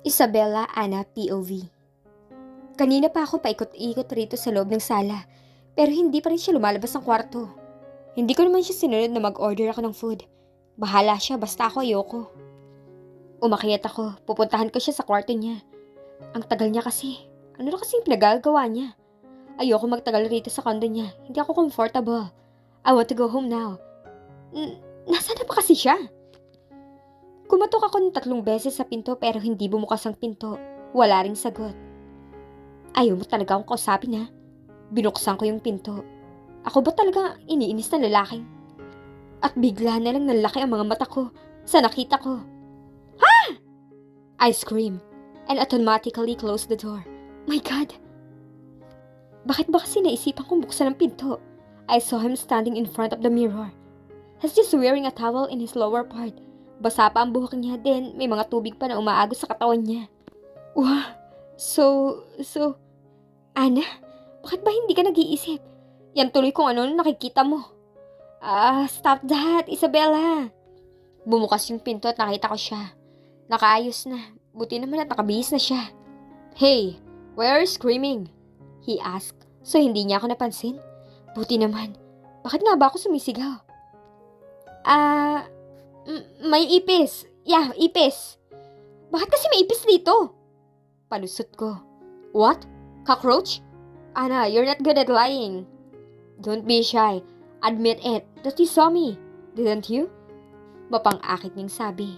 Isabella Ana POV. Kanina pa ako paikot-ikot rito sa loob ng sala, pero hindi pa rin siya lumalabas ng kwarto. Hindi ko naman siya sinunod na mag-order ako ng food. Bahala siya, basta ako ayoko. Umakyat ako, pupuntahan ko siya sa kwarto niya. Ang tagal niya kasi. Ano na kasing pinagagawa niya? Ayoko magtagal rito sa condo niya. Hindi ako comfortable. I want to go home now. Nasaan na ba kasi siya? Kumatok ako ng 3 beses sa pinto pero hindi bumukas ang pinto. Wala ring sagot. Ayaw mo talaga akong kausapin ha? Binuksan ko yung pinto. Ako ba talaga iniinis na lalaking? At bigla na lang nalaki ang mga mata ko sa nakita ko. Ha! I screamed and automatically closed the door. My God! Bakit ba kasi naisipan kong buksan ang pinto? I saw him standing in front of the mirror. He's just wearing a towel in his lower part. Basa pa ang buhok niya, then may mga tubig pa na umaagos sa katawan niya. Wow! So... Ana, bakit ba hindi ka nag-iisip? Yan tuloy kung ano nakikita mo. Stop that, Isabella. Bumukas yung pinto at nakita ko siya. Nakaayos na. Buti naman at nakabihis na siya. Hey, why are you screaming? He asked. So hindi niya ako napansin? Buti naman. Bakit nga ba ako sumisigaw? May ipis. Yeah, ipis. Bakit kasi may ipis dito? Palusot ko. What? Cockroach? Ana, you're not good at lying. Don't be shy. Admit it that you saw me. Didn't you? Mapang-akit niyang sabi.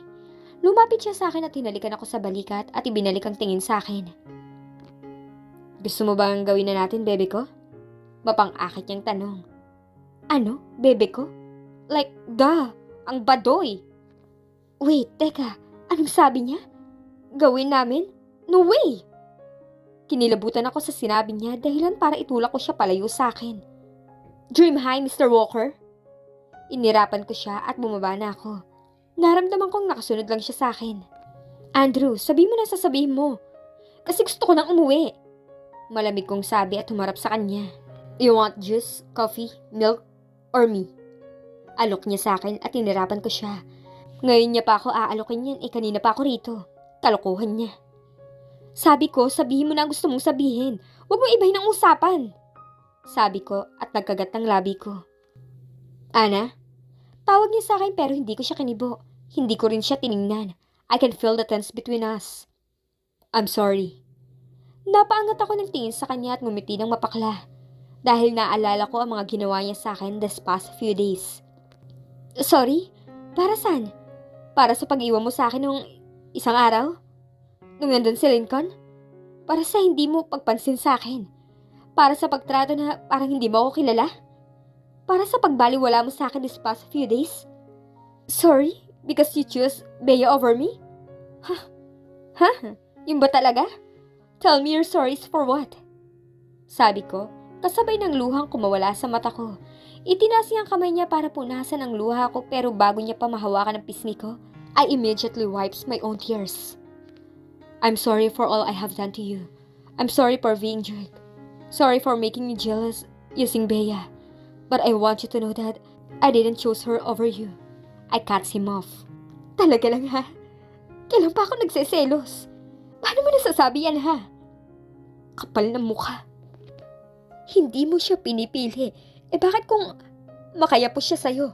Lumapit siya sa akin at hinalikan ako sa balikat at ibinalik ang tingin sa akin. Gusto mo bang gawin na natin, bebe ko? Mapang-akit niyang tanong. Ano? Bebe ko? Like, ang badoy. Wait, teka. Anong sabi niya? Gawin namin? No way! Kinilabutan ako sa sinabi niya dahilan para itulak ko siya palayo sa akin. Dream high, Mr. Walker? Inirapan ko siya at bumaba na ako. Naramdaman kong nakasunod lang siya sa akin. Andrew, sabihin mo na sasabihin mo. Kasi gusto ko nang umuwi. Malamig kong sabi at humarap sa kanya. You want juice, coffee, milk, or me? Alok niya sa akin at inirapan ko siya. Ngayon niya pa ako aalokin yan, kanina pa ako rito. Kalokohan niya. Sabi ko, sabihin mo na ang gusto mong sabihin. Huwag mo ibahin ang usapan. Sabi ko at nagkagat ng labi ko. Ana? Tawag niya sa akin pero hindi ko siya kinibo. Hindi ko rin siya tiningnan. I can feel the tense between us. I'm sorry. Napaangat ako ng tingin sa kanya at ngumiti ng mapakla. Dahil naalala ko ang mga ginawa niya sa akin this past few days. Sorry? Para saan? Para sa pag-iwan mo sa akin nung isang araw? Nung nandun si Lincoln? Para sa hindi mo pagpansin sa akin? Para sa pagtrato na parang hindi mo ako kilala? Para sa pagbaliwala mo sa akin this past few days? Sorry? Because you choose Bea over me? Yung ba talaga? Tell me your sorries for what? Sabi ko, kasabay ng luhang kumawala sa mata ko. Itinaas niya ang kamay niya para punasan ang luha ko pero bago niya pa mahawakan ang pisngi ko, I immediately wipes my own tears. I'm sorry for all I have done to you. I'm sorry for being jerk. Sorry for making you jealous using Bea. But I want you to know that I didn't choose her over you. I cut him off. Talaga lang ha? Kailan pa ako nagseselos? Paano mo nasasabi yan ha? Kapal ng mukha. Hindi mo siya pinipili. Bakit kung makayapos siya sa'yo?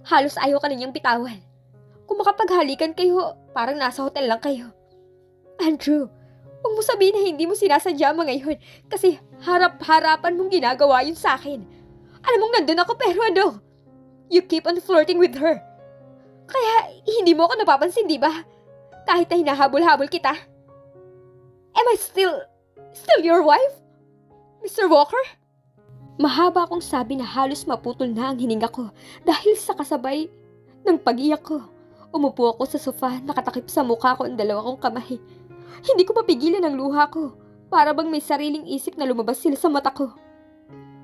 Halos ayaw ka na niyang bitawan. Kung makapaghalikan kayo, parang nasa hotel lang kayo. Andrew, huwag mo sabihin na hindi mo sinasadya ngayon kasi harap-harapan mong ginagawa yun sa akin. Alam mong nandun ako pero ano? You keep on flirting with her. Kaya hindi mo ako napapansin, di ba? Kahit na hinahabol-habol kita. Am I still your wife? Mr. Walker? Mahaba akong sabi na halos maputol na ang hininga ko dahil sa kasabay ng pag-iyak ko. Umupo ako sa sofa, nakatakip sa mukha ko ang 2 kong kamay. Hindi ko mapigilan ang luha ko. Para bang may sariling isip na lumabas sila sa mata ko.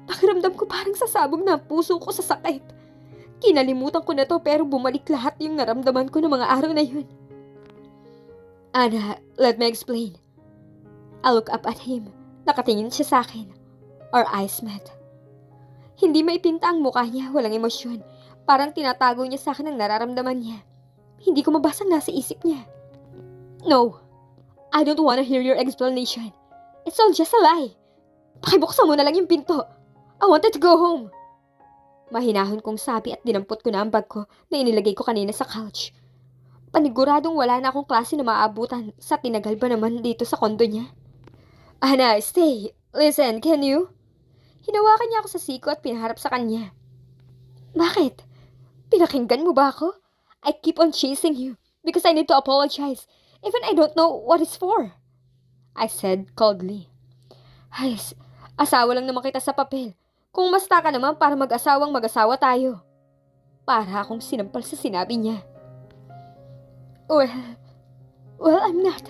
Pakiramdam ko parang sasabog na ang puso ko sa sakit. Kinalimutan ko na to pero bumalik lahat yung naramdaman ko ng mga araw na yun. Ana, let me explain. I look up at him. Nakatingin siya sa akin. Our eyes met. Hindi maipinta ang mukha niya, walang emosyon. Parang tinatago niya sa akin ang nararamdaman niya. Hindi ko mabasang nasa isip niya. No. I don't wanna hear your explanation. It's all just a lie. Pakibuksan mo na lang yung pinto. I wanted to go home. Mahinahon kong sabi at dinampot ko na ang bag ko na inilagay ko kanina sa couch. Paniguradong wala na akong klase na maabutan sa tinagal ba naman dito sa kondo niya. Ana, stay. Listen, can you? Hinawakan niya ako sa siko at pinaharap sa kanya. Bakit? Pinakinggan mo ba ako? I keep on chasing you because I need to apologize even I don't know what it's for. I said coldly. Hayes, asawa lang naman kita sa papel. Kung masta ka naman para mag-asawang mag-asawa tayo. Para akong sinampal sa sinabi niya. Well, I'm not.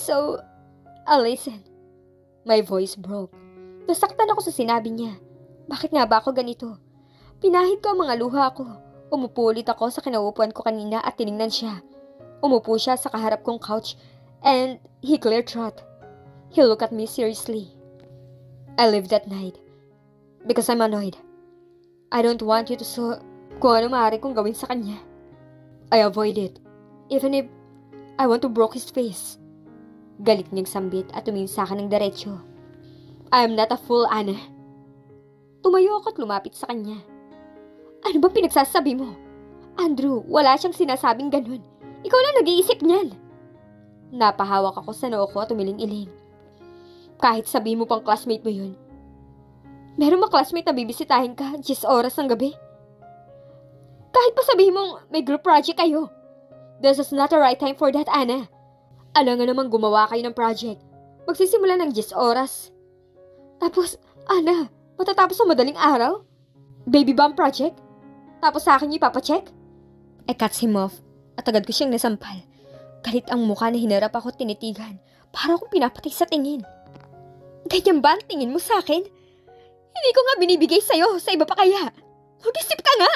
So, listen. My voice broke. Nasaktan ako sa sinabi niya. Bakit nga ba ako ganito? Pinahid ko ang mga luha ko. Umupo ulit ako sa kinaupuan ko kanina at tiningnan siya. Umupo siya sa kaharap kong couch and he cleared throat. He looked at me seriously. I lived that night. Because I'm annoyed. I don't want you to kung ano maaari kong gawin sa kanya. I avoid it. Even if I want to broke his face. Galit niyang sambit at tumingin sa akin ng diretsyo. I am not a fool, Ana. Tumayo ako at lumapit sa kanya. Ano bang pinagsasabi mo? Andrew, wala siyang sinasabing ganun. Ikaw lang nag-iisip niyan. Napahawak ako sa noo ko at umiling-iling. Kahit sabihin mo pang classmate mo yun. Meron ba classmate na bibisitahin ka 10 oras ng gabi? Kahit pa sabihin mong may group project kayo. This is not the right time for that, Ana. Alangan namang gumawa kayo ng project. Magsisimula ng 10 oras. Tapos, Ana, matatapos sa madaling araw? Baby bomb project? Tapos sa akin yung ipapacheck? I cut him off at agad ko siyang nasampal. Galit ang mukha na hinarap ako at tinitigan. Para akong pinapatay sa tingin. Ganyan ba ang tingin mo sa akin? Hindi ko nga binibigay sa'yo, sa iba pa kaya. Mag-isip ka nga!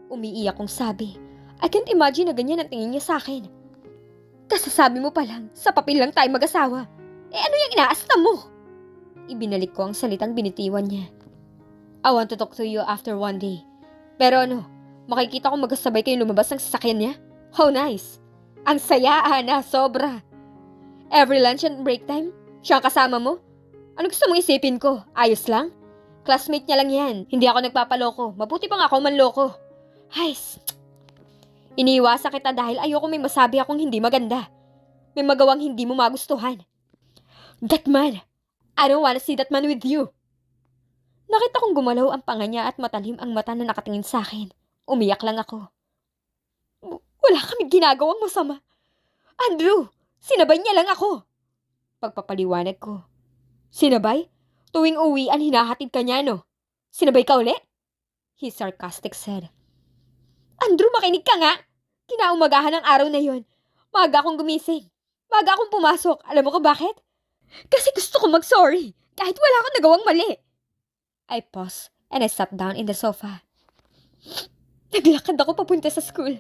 Umiiyak kong sabi. I can't imagine na ganyan ang tingin niya sa akin. Kasasabi mo pa lang, sa papel lang tayo mag-asawa. Ano yung inaasta mo? Ibinalik ko ang salitang binitiwan niya. I want to talk to you after one day. Pero makikita ko magkasabay kayong lumabas ng sasakyan niya? How nice! Ang saya, Ana, sobra. Every lunch and break time, siya ang kasama mo? Ano gusto mong isipin ko? Ayos lang? Classmate niya lang yan. Hindi ako nagpapaloko. Mabuti pa nga ako manloko. Hays! Iniiwasa kita dahil ayoko may masabi akong hindi maganda. May magawang hindi mo magustuhan. That man! I don't wanna see that man with you. Nakita kong gumalaw ang panga niya at matalim ang mata na nakatingin sa akin. Umiyak lang ako. Wala kaming ginagawang masama. Andrew! Sinabay niya lang ako. Pagpapaliwanag ko. Sinabay? Tuwing uwian hinahatid ka niya, no? Sinabay ka uli? He sarcastic said. Andrew, makinig ka nga! Kinaumagahan ng araw na yon. Maaga akong gumising. Maaga akong pumasok. Alam mo ko bakit? Kasi gusto ko mag-sorry. Kahit wala akong nagawang mali. I paused and I sat down in the sofa. Naglakad ako papunta sa school.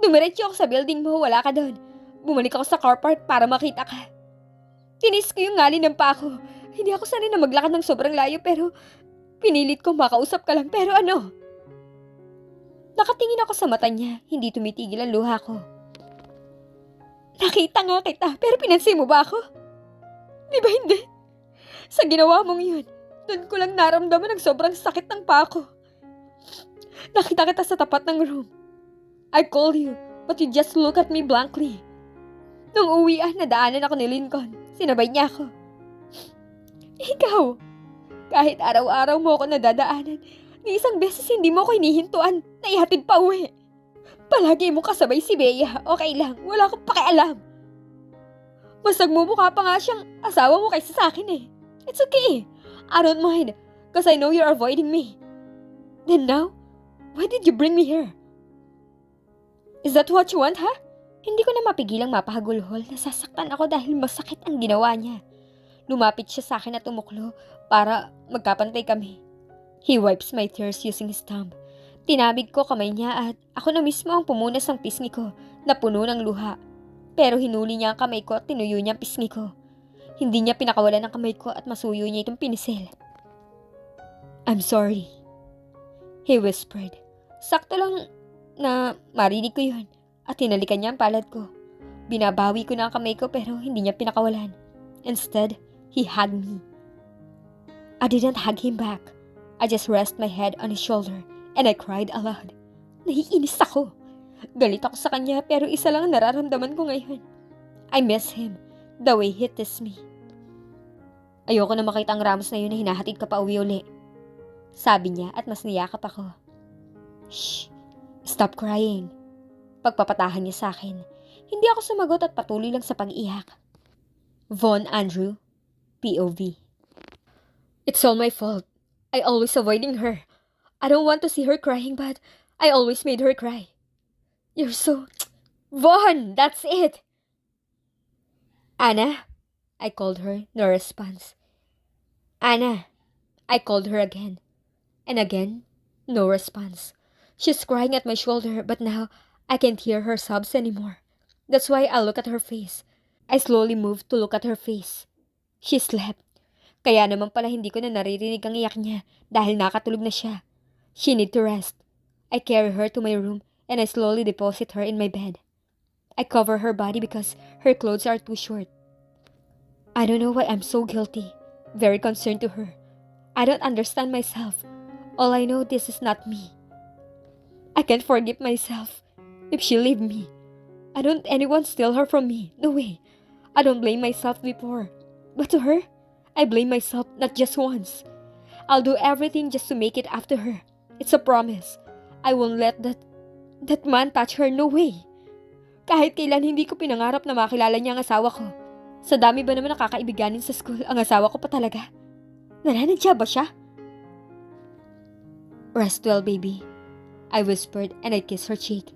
Dumiretso ako sa building mo, wala ka doon. Bumalik ako sa car park para makita ka. Tinis ko yung ngalin ng pa ako. Hindi ako sanay na maglakad ng sobrang layo pero pinilit ko makausap ka lang pero Nakatingin ako sa mata niya, hindi tumitigil ang luha ko. Nakita nga kita pero pinansin mo ba ako? Di ba hindi? Sa ginawa mong yun, doon ko lang naramdaman ang sobrang sakit ng pa ako. Nakita kita sa tapat ng room. I called you but you just look at me blankly. Nung uwian, nadaanan ako ni Lincoln. Sinabay niya ako. Ikaw, kahit araw-araw mo ako nadadaanan, ni isang beses hindi mo ako hinihintuan na ihatid pa uwi. Palagi mo kasabay si Bea, okay lang, wala akong pakialam. Mas nagmumukha pa nga siyang asawa mo kaysa sa akin eh. It's okay, I don't mind, cause I know you're avoiding me. Then now, why did you bring me here? Is that what you want, ha? Hindi ko na mapigilang mapahagulhol, nasasaktan ako dahil masakit ang ginawa niya. Lumapit siya sa akin at umuklo para magkapantay kami. He wipes my tears using his thumb. Tinabig ko kamay niya at ako na mismo ang pumunas ng pisngi ko na puno ng luha. Pero hinuli niya ang kamay ko at tinuyo niya ang pisngi ko. Hindi niya pinakawalan ng kamay ko at masuyo niya itong pinisil. I'm sorry, he whispered. Sakto lang na marinig ko yun at hinalikan niya ang palad ko. Binabawi ko na ang kamay ko pero hindi niya pinakawalan. Instead, he hugged me. I didn't hug him back. I just rested my head on his shoulder and I cried aloud. Naiinis ako. Galit ako sa kanya pero isa lang ang nararamdaman ko ngayon. I miss him, the way he teased me. Ayoko na makita ang ramos na yun na hinahatid ka pa uwi uli. Sabi niya at mas niyakap ako. Shh, stop crying. Pagpapatahan niya sa akin. Hindi ako sumagot at patuloy lang sa pag-iyak. Von Andrew, POV. It's all my fault. I always avoiding her. I don't want to see her crying but I always made her cry. You're so... Von, that's it. Anna, I called her, no response. Anna, I called her again. And again, no response. She's crying at my shoulder but now I can't hear her sobs anymore. That's why I look at her face. I slowly moved to look at her face. She slept. Kaya naman pala hindi ko na naririnig ang iyak niya dahil nakatulog na siya. She need to rest. I carry her to my room and I slowly deposit her in my bed. I cover her body because her clothes are too short. I don't know why I'm so guilty. Very concerned to her. I don't understand myself. All I know this is not me. I can't forgive myself if she leave me. I don't anyone steal her from me. No way. I don't blame myself before. But to her, I blame myself not just once. I'll do everything just to make it after her. It's a promise. I won't let that man touch her. No way. Kahit kailan hindi ko pinangarap na makilala niya ang asawa ko. Sa dami ba naman nakakaibiganin sa school, ang asawa ko pa talaga? Nananadya ba siya? Rest well, baby. I whispered and I kissed her cheek.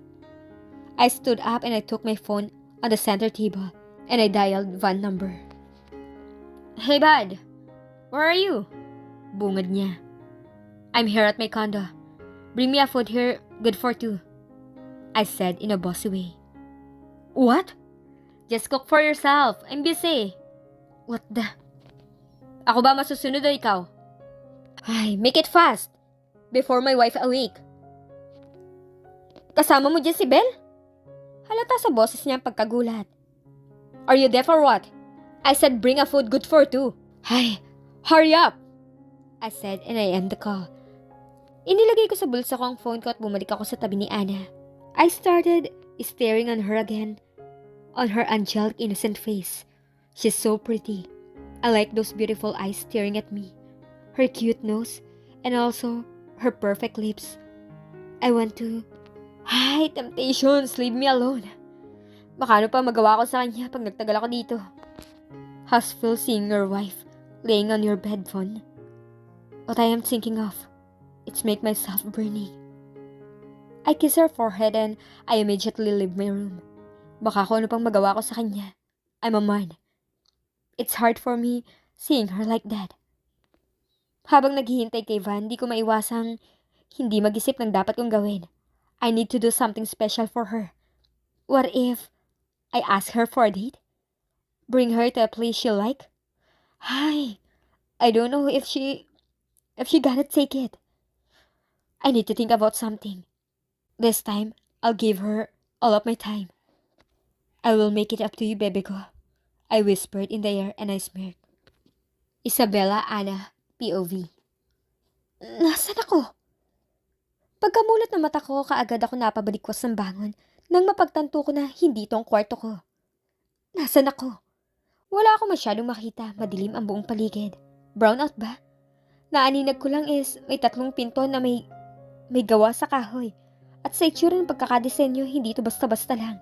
I stood up and I took my phone on the center table and I dialed Van number. Hey, bud. Where are you? Bungad niya. I'm here at my condo. Bring me a food here, good for two. I said in a bossy way. What? Just cook for yourself. I'm busy. What the? Ako ba masusunod o ikaw? Ay, make it fast. Before my wife awake. Kasama mo dyan si Belle? Halata sa boses niya ang pagkagulat. Are you deaf or what? I said bring a food good for two. Ay, hurry up! I said and I end the call. Inilagay ko sa bulsa ko ang phone ko at bumalik ako sa tabi ni Anna. I started staring on her again. On her angelic innocent face. She's so pretty. I like those beautiful eyes staring at me. Her cute nose and also her perfect lips. I want to... Ay, temptations, leave me alone. Baka ano pa magawa ko sa kanya pag nagtagal ako dito. How's feel seeing your wife laying on your bed, Von? What I am thinking of, it's make myself burning. I kiss her forehead and I immediately leave my room. Baka kung ano pang magawa ko sa kanya. I'm a man. It's hard for me seeing her like that. Habang naghihintay kay Van, di ko maiwasang hindi mag-isip ng dapat kong gawin. I need to do something special for her. What if I ask her for a date? Bring her to a place she'll like? Hi, I don't know if she gonna take it. I need to think about something. This time, I'll give her all of my time. I will make it up to you, baby ko. I whispered in the air and I smirked. Isabella Anna, POV. Nasaan ako? Pagkamulat ng mata ko, kaagad ako napabalikwas ng bangon nang mapagtanto ko na hindi ito ang kwarto ko. Nasaan ako? Wala ako masyadong makita, madilim ang buong paligid. Brown out ba? Naaninag ko lang is may 3 pinto na may gawa sa kahoy. At sa itsura ng pagkakadesenyo, hindi ito basta-basta lang.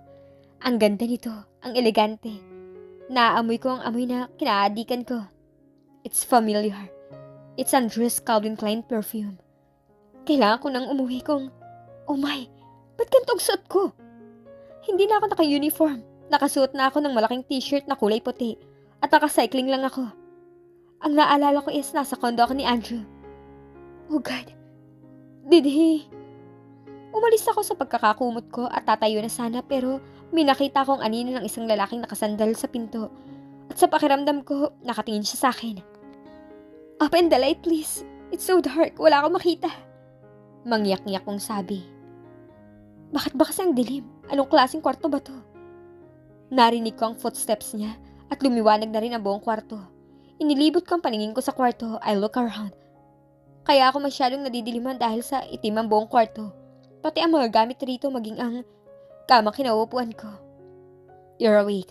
Ang ganda nito, ang elegante. Naaamoy ko ang amoy na kinaadikan ko. It's familiar. It's Andres Calvin Klein perfume. Kailangan ko nang umuwi kung, oh my, ba't ganito ang suot ko? Hindi na ako naka-uniform. Nakasuot na ako ng malaking t-shirt na kulay puti at naka-cycling lang ako. Ang naalala ko is nasa condo ako ni Andrew. Oh God, did he... Umalis ako sa pagkakakumot ko at tatayo na sana pero may nakita akong anino ng isang lalaking nakasandal sa pinto at sa pakiramdam ko nakatingin siya sa akin. Open the light please. It's so dark. Wala akong makita. Mangyak-ngyak kong sabi. Bakit ba kasi ang dilim? Anong klaseng kwarto ba to? Narinig ko ang footsteps niya at lumiwanag na rin ang buong kwarto. Inilibot ko ang paningin ko sa kwarto. I look around. Kaya ako masyadong nadidiliman dahil sa itim ang buong kwarto. Pati ang mga gamit rito maging ang kamang kinauupuan ko. You're awake.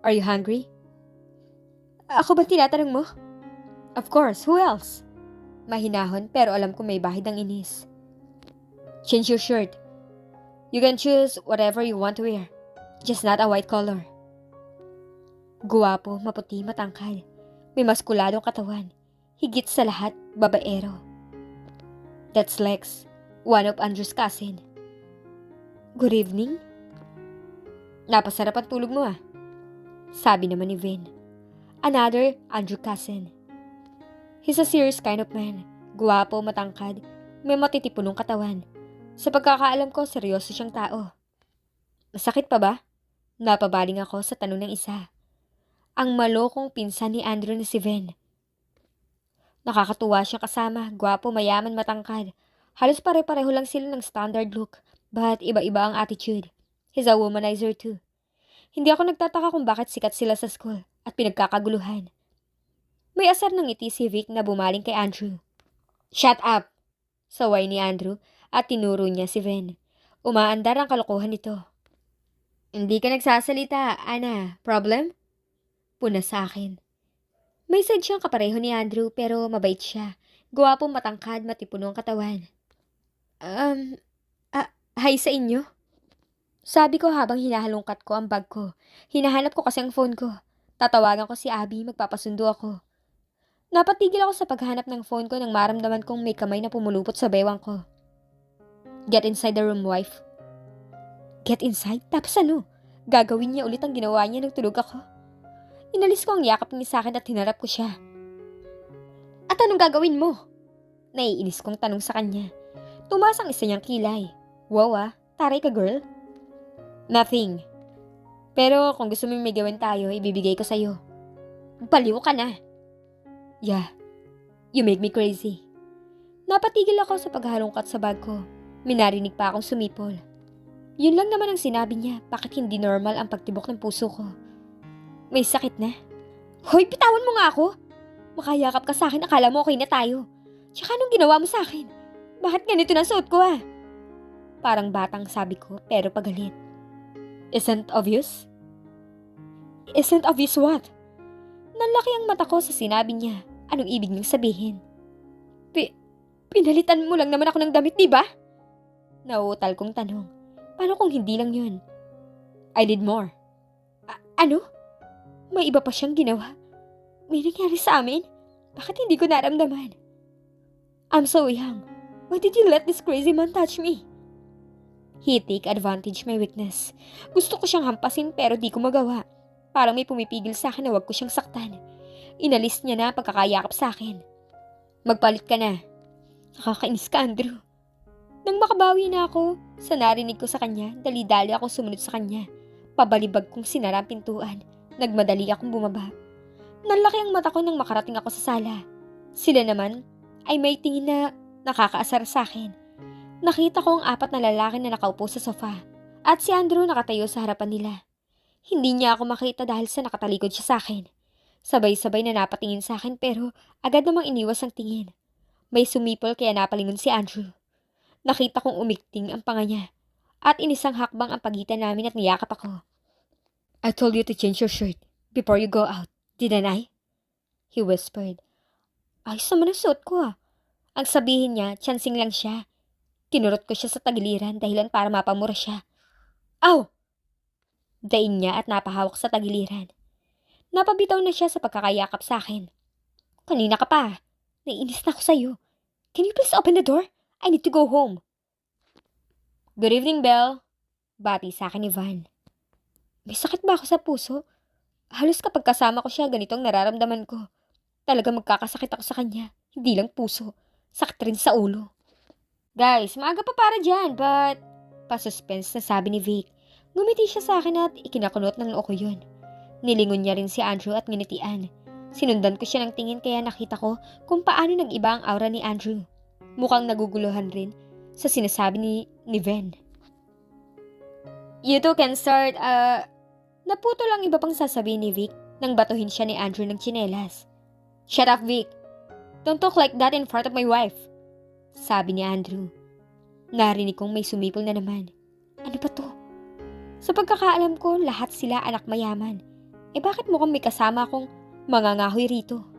Are you hungry? Ako ba tinatanong mo? Of course, who else? Mahinahon pero alam ko may bahid ng inis. Change your shirt. You can choose whatever you want to wear. Just not a white color. Guwapo, maputi, matangkad. May maskuladong katawan. Higit sa lahat, babaero. That's Lex, one of Andrew's cousin. Good evening. Napasarap ang tulog mo sabi naman ni Vin. Another Andrew cousin. He's a serious kind of man. Guwapo, matangkad, may matitipunong katawan. Sa pagkakaalam ko, seryoso siyang tao. Masakit pa ba? Napabaling ako sa tanong ng isa. Ang malokong pinsan ni Andrew na si Vin. Nakakatuwa siyang kasama, gwapo, mayaman, matangkad. Halos pare-pareho lang sila ng standard look, but iba-iba ang attitude. He's a womanizer too. Hindi ako nagtataka kung bakit sikat sila sa school at pinagkakaguluhan. May asar ng ngiti si Vic na bumaling kay Andrew. Shut up! Saway ni Andrew at tinuro niya si Vin. Umaandar ang kalokohan nito. Hindi ka nagsasalita, Ana. Problem? Puna sa akin. May side siyang kapareho ni Andrew pero mabait siya. Guwapong matangkad, matipunong katawan. Hi sa inyo? Sabi ko habang hinahalungkat ko ang bag ko. Hinahanap ko kasi ang phone ko. Tatawagan ko si Abby, magpapasundo ako. Napatigil ako sa paghanap ng phone ko nang maramdaman kong may kamay na pumulupot sa bewang ko. Get inside the room, wife. Get inside? Tapos ano? Gagawin niya ulit ang ginawa niya nang tulog ako? Inalis ko ang yakap niya sa akin at hinarap ko siya. At anong gagawin mo? Naiinis kong tanong sa kanya. Tumaas ang isa niyang kilay. Wow taray ka girl. Nothing. Pero kung gusto mo may gawin tayo, ibibigay ko sa'yo. Baliw ka na. Yeah, you make me crazy. Napatigil ako sa paghalongkat sa bag ko. Minarinig pa akong sumipol. Yun lang naman ang sinabi niya, bakit hindi normal ang pagtibok ng puso ko. May sakit na. Hoy, bitawan mo nga ako. Makayakap ka sa akin, akala mo okay na tayo. Tsaka anong ginawa mo sa akin? Bakit ganito na suot ko Parang batang sabi ko, pero pagalit. Isn't obvious? Isn't obvious what? Nanlaki ang mata ko sa sinabi niya. Anong ibig niyang sabihin? Pinalitan mo lang naman ako ng damit, di ba? Nauutal kong tanong. Paano kung hindi lang yun? I did more. Ano? May iba pa siyang ginawa? May nangyari sa amin? Bakit hindi ko naramdaman? I'm so young. Why did you let this crazy man touch me? He take advantage my weakness. Gusto ko siyang hampasin pero di ko magawa. Parang may pumipigil sa akin na wag ko siyang saktan. Inalis niya na pagkakayakap sa akin. Magpalit ka na. Nakakainis ka, Andrew. Nang makabawi na ako, sa narinig ko sa kanya, dali-dali ako sumunod sa kanya. Pabalibag kong sinara ang pintuan. Nagmadali akong bumaba. Nanlaki ang mata ko nang makarating ako sa sala. Sila naman ay may tingin na nakakaasar sa akin. Nakita ko ang 4 na lalaki na nakaupo sa sofa at si Andrew nakatayo sa harapan nila. Hindi niya ako makita dahil sa nakatalikod siya sa akin. Sabay-sabay na napatingin sa akin pero agad namang iniwas ang tingin. May sumipol kaya napalingon si Andrew. Nakita kong umikting ang panga niya at inisang hakbang ang pagitan namin at niyakap ako. I told you to change your shirt before you go out, didn't I? He whispered. Ayos naman ang suot ko Ang sabihin niya, chancing lang siya. Kinurot ko siya sa tagiliran dahilan para mapamura siya. Aw! Daing niya at napahawak sa tagiliran. Napabitaw na siya sa pagkakayakap sa akin. Kanina ka pa. Naiinis na ako sa'yo. Can you please open the door? I need to go home. Good evening, Belle. Bati sa akin ni Van. May sakit ba ako sa puso? Halos kapag kasama ko siya, ganito ang nararamdaman ko. Talaga magkakasakit ako sa kanya. Hindi lang puso. Sakit rin sa ulo. Guys, maaga pa para dyan, but... Pa-suspense na sabi ni Vic. Ngumiti siya sa akin at ikinakunot ng noo ko yun. Nilingon niya rin si Andrew at nginitian. Sinundan ko siya ng tingin kaya nakita ko kung paano nag-iba ang aura ni Andrew. Mukhang naguguluhan rin sa sinasabi ni Ven. You two can start, Naputo lang iba pang sasabihin ni Vic nang batuhin siya ni Andrew ng tsinelas. Shut up, Vic! Don't talk like that in front of my wife! Sabi ni Andrew. Narinig kong may sumipol na naman. Ano ba to? Sa pagkakaalam ko, lahat sila anak mayaman. Bakit mukhang may kasama akong mangangahoy rito?